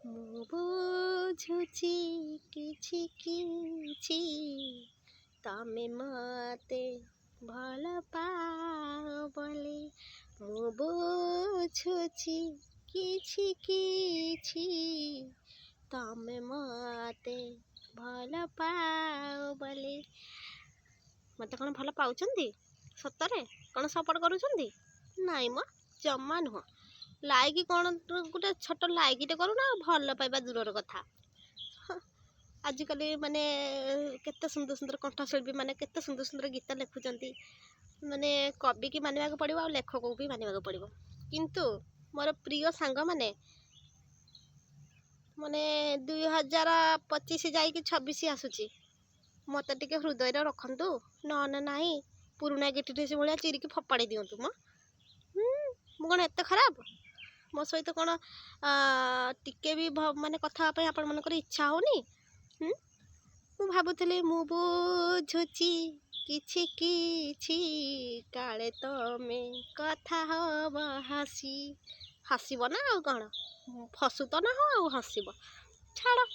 ମୁଁ ବୁଝୁଛି କିଛି କିଛି ତମେ ମତେ ଭଲ ପାଅ ବୋଲି। ମୁଁ ବୁଝୁଛି କିଛି କିଛି ତମେ ମତେ ଭଲ ପାଅ ବୋଲି। ମତେ କ'ଣ ଭଲ ପାଉଛନ୍ତି? ସତରେ କ'ଣ ସପୋର୍ଟ କରୁଛନ୍ତି? ନାଇଁ ମ, ଜମା ନୁହଁ। ଲାଇକ୍ କ'ଣ ଗୋଟେ ଛୋଟ ଲାଇକ୍ଟେ କରୁନା, ଭଲ ପାଇବା ଦୂରର କଥା। ଆଜିକାଲି ମାନେ କେତେ ସୁନ୍ଦର ସୁନ୍ଦର କଣ୍ଠଶିଳ୍ପୀ ମାନେ କେତେ ସୁନ୍ଦର ସୁନ୍ଦର ଗୀତ ଲେଖୁଛନ୍ତି। ମାନେ କବିକି ମାନିବାକୁ ପଡ଼ିବ ଆଉ ଲେଖକକୁ ବି ମାନିବାକୁ ପଡ଼ିବ। କିନ୍ତୁ ମୋର ପ୍ରିୟ ସାଙ୍ଗମାନେ ମାନେ 2025 ଯାଇକି 26 ଆସୁଛି, ମୋତେ ଟିକେ ହୃଦୟରେ ରଖନ୍ତୁ, ନହେଲେ ନାହିଁ ପୁରୁଣା ଗୀତଟି ଭଳିଆ ଚିରିକି ଫୋପାଡ଼ି ଦିଅନ୍ତୁ। ମୁଁ କ'ଣ ଏତେ ଖରାପ? ମୋ ସହିତ କ'ଣ ଟିକେ ବି ମାନେ କଥା ହେବା ପାଇଁ ଆପଣମାନଙ୍କର ଇଚ୍ଛା ହେଉନି? ମୁଁ ଭାବୁଥିଲି ମୁଁ ବୁଝୁଛି କିଛି କିଛି କାଳେ ତମେ କଥା ହବ ହସିବ ନା ଆଉ କ'ଣ, ଫସୁ ତ ନା ଆଉ ହସିବ। ଛାଡ଼।